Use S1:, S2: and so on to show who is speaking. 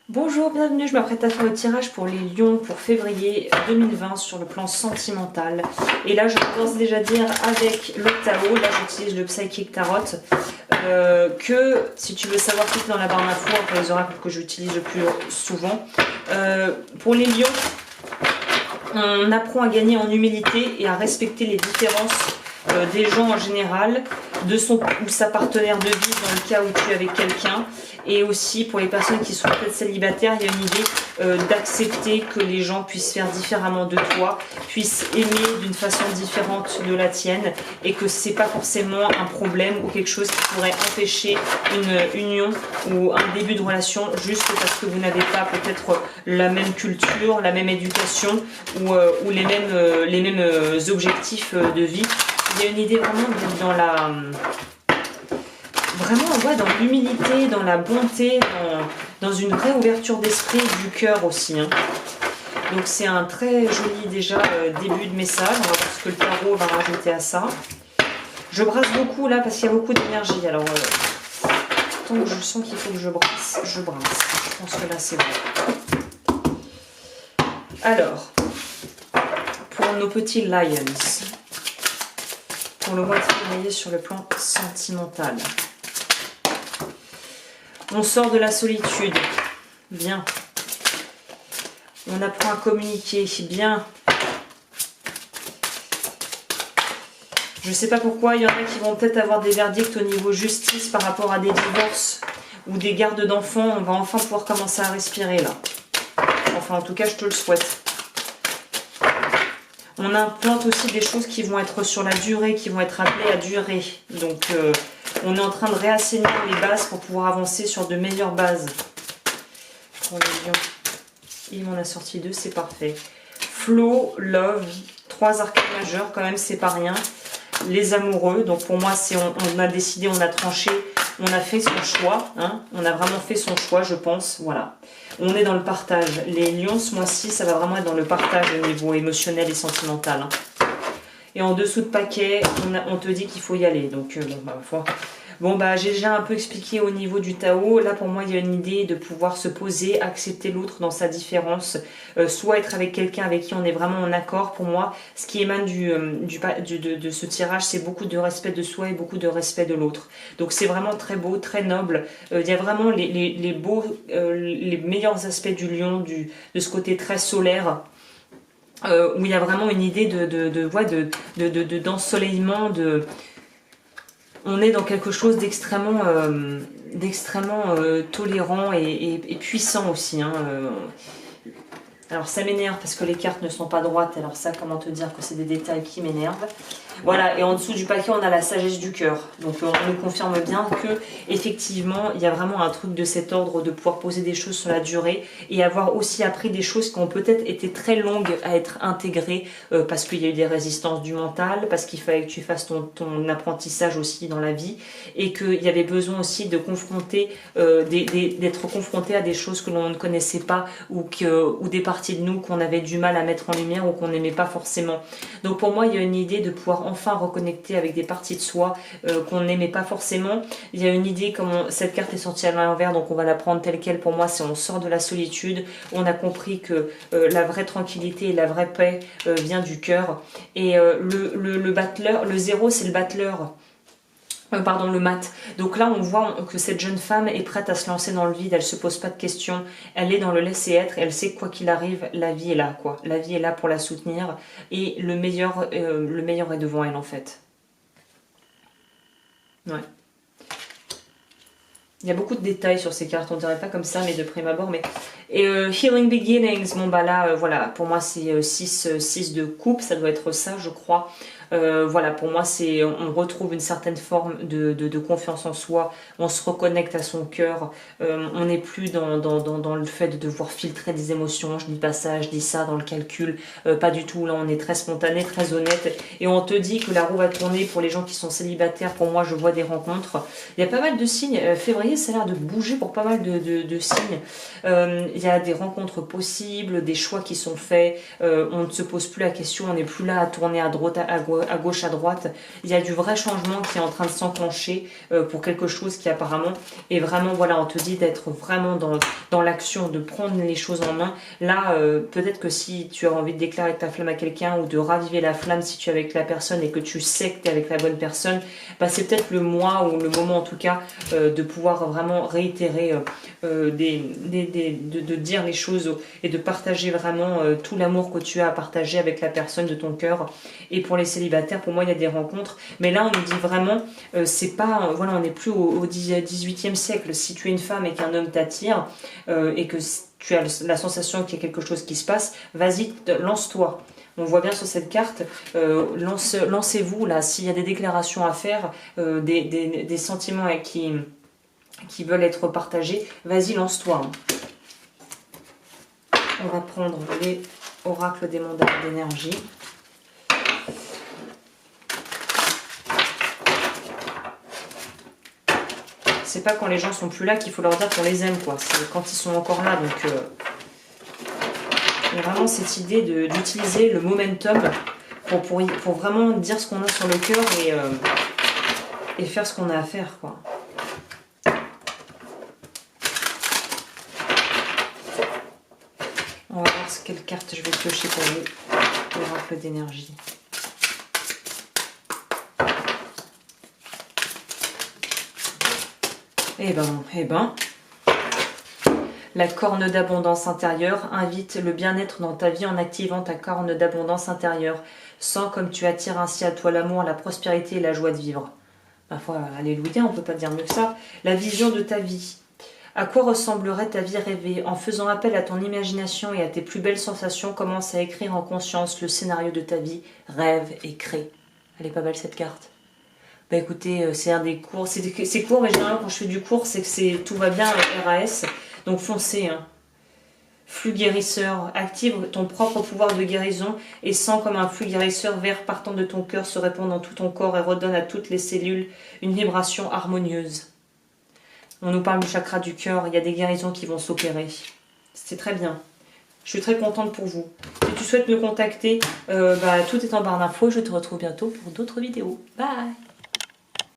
S1: Bonjour, bienvenue, je m'apprête à faire le tirage pour les lions pour février 2020 sur le plan sentimental. Et là, je commence déjà à dire avec le Tao, là j'utilise le Psychic Tarot, que si tu veux savoir, clique dans la barre d'infos pour les oracles que j'utilise le plus souvent. Pour les lions, on apprend à gagner en humilité et à respecter les différences des gens en général, de son ou sa partenaire de vie dans le cas où tu es avec quelqu'un. Et aussi pour les personnes qui sont peut-être célibataires, il y a une idée d'accepter que les gens puissent faire différemment de toi, puissent aimer d'une façon différente de la tienne, et que c'est pas forcément un problème ou quelque chose qui pourrait empêcher une union ou un début de relation juste parce que vous n'avez pas peut-être la même culture, la même éducation ou les mêmes objectifs de vie. Il y a une idée vraiment dans la... Vraiment, ouais, dans l'humilité, dans la bonté, dans une vraie ouverture d'esprit et du cœur aussi. Hein. Donc c'est un très joli déjà début de message. On va voir ce que le tarot va rajouter à ça. Je brasse beaucoup là parce qu'il y a beaucoup d'énergie. Alors, tant que je sens qu'il faut que je brasse, je brasse. Je pense que là c'est bon. Alors, pour nos petits lions, pour le mois de février sur le plan sentimental. On sort de la solitude. Bien. On apprend à communiquer. Bien. Je ne sais pas pourquoi, il y en a qui vont peut-être avoir des verdicts au niveau justice par rapport à des divorces ou des gardes d'enfants. On va enfin pouvoir commencer à respirer là. Enfin, en tout cas, je te le souhaite. On implante aussi des choses qui vont être sur la durée, qui vont être appelées à durer. Donc, on est en train de réassainir les bases pour pouvoir avancer sur de meilleures bases. Pour les lions. Il m'en a sorti deux, c'est parfait. Flow, love, 3 arcanes majeurs, quand même, c'est pas rien. Les amoureux, donc pour moi, c'est on a décidé, on a tranché, on a fait son choix. Hein, on a vraiment fait son choix, je pense. Voilà. On est dans le partage. Les lions, ce mois-ci, ça va vraiment être dans le partage au niveau émotionnel et sentimental. Hein. Et en dessous de paquet, on te dit qu'il faut y aller. Donc, bon, j'ai déjà un peu expliqué au niveau du Tao. Là, pour moi, il y a une idée de pouvoir se poser, accepter l'autre dans sa différence. Soit être avec quelqu'un avec qui on est vraiment en accord. Pour moi, ce qui émane de ce tirage, c'est beaucoup de respect de soi et beaucoup de respect de l'autre. Donc, c'est vraiment très beau, très noble. Il y a vraiment les beaux, les meilleurs aspects du lion, de ce côté très solaire. Où il y a vraiment une idée d'ensoleillement, on est dans quelque chose d'extrêmement tolérant et puissant aussi. Hein. Alors ça m'énerve parce que les cartes ne sont pas droites. Alors ça, comment te dire que c'est des détails qui m'énervent. Voilà, et en dessous du paquet, on a la sagesse du cœur. Donc on nous confirme bien que effectivement, il y a vraiment un truc de cet ordre de pouvoir poser des choses sur la durée et avoir aussi appris des choses qui ont peut-être été très longues à être intégrées parce qu'il y a eu des résistances du mental, parce qu'il fallait que tu fasses ton apprentissage aussi dans la vie et qu'il y avait besoin aussi de confronter, d'être confronté à des choses que l'on ne connaissait pas ou des parties de nous qu'on avait du mal à mettre en lumière ou qu'on n'aimait pas forcément. Donc pour moi, il y a une idée de pouvoir enfin reconnecter avec des parties de soi qu'on n'aimait pas forcément. Il y a une idée, comme cette carte est sortie à l'envers, donc on va la prendre telle quelle. Pour moi, c'est on sort de la solitude, on a compris que la vraie tranquillité et la vraie paix vient du cœur. Et le battleur, le 0, c'est le battleur. Pardon, le mat. Donc là, on voit que cette jeune femme est prête à se lancer dans le vide, elle se pose pas de questions, elle est dans le laisser-être, elle sait que quoi qu'il arrive, la vie est là, quoi. La vie est là pour la soutenir et le meilleur est devant elle, en fait. Ouais. Il y a beaucoup de détails sur ces cartes, on dirait pas comme ça, mais de prime abord. Et Healing Beginnings, bon bah là, voilà, pour moi c'est 6 de coupe, ça doit être ça, je crois. Voilà, pour moi, on retrouve une certaine forme de confiance en soi, on se reconnecte à son cœur, on n'est plus dans le fait de devoir filtrer des émotions, je dis pas ça, je dis ça dans le calcul, pas du tout, là on est très spontané, très honnête, et on te dit que la roue va tourner pour les gens qui sont célibataires. Pour moi, je vois des rencontres, il y a pas mal de signes, février ça a l'air de bouger pour pas mal de signes, il y a des rencontres possibles, des choix qui sont faits, on ne se pose plus la question, on n'est plus là à tourner à droite, à gauche, à gauche, à droite. Il y a du vrai changement qui est en train de s'enclencher pour quelque chose qui apparemment est vraiment, voilà, on te dit d'être vraiment dans l'action, de prendre les choses en main. Là, peut-être que si tu as envie de déclarer ta flamme à quelqu'un ou de raviver la flamme si tu es avec la personne et que tu sais que tu es avec la bonne personne, bah, c'est peut-être le mois ou le moment en tout cas de pouvoir vraiment réitérer, de dire les choses et de partager vraiment tout l'amour que tu as à partager avec la personne de ton cœur. Et pour les célibataires, pour moi, il y a des rencontres. Mais là, on nous dit vraiment, c'est pas, voilà, on n'est plus au 18e siècle. Si tu es une femme et qu'un homme t'attire et que tu as la sensation qu'il y a quelque chose qui se passe, vas-y, lance-toi. On voit bien sur cette carte, lancez-vous là, s'il y a des déclarations à faire, des sentiments qui veulent être partagés, vas-y, lance-toi. On va prendre les oracles des mandats d'énergie. C'est pas quand les gens sont plus là qu'il faut leur dire qu'on les aime, quoi. C'est quand ils sont encore là, donc... il y a vraiment cette idée d'utiliser le momentum pour vraiment dire ce qu'on a sur le cœur et faire ce qu'on a à faire, quoi. On va voir quelle carte je vais piocher pour vous. L'oracle d'énergie. Eh ben. La corne d'abondance intérieure invite le bien-être dans ta vie en activant ta corne d'abondance intérieure. Sens comme tu attires ainsi à toi l'amour, la prospérité et la joie de vivre. Ma foi, alléluia, on ne peut pas dire mieux que ça. La vision de ta vie. À quoi ressemblerait ta vie rêvée? En faisant appel à ton imagination et à tes plus belles sensations, commence à écrire en conscience le scénario de ta vie. Rêve et crée. Elle est pas belle cette carte. Bah écoutez, c'est un des cours. C'est court, mais généralement quand je fais du cours, c'est que tout va bien avec RAS. Donc foncez. Hein. Flux guérisseur. Active ton propre pouvoir de guérison et sens comme un flux guérisseur vert partant de ton cœur se répand dans tout ton corps et redonne à toutes les cellules une vibration harmonieuse. On nous parle du chakra du cœur. Il y a des guérisons qui vont s'opérer. C'est très bien. Je suis très contente pour vous. Si tu souhaites me contacter, tout est en barre d'infos. Je te retrouve bientôt pour d'autres vidéos. Bye!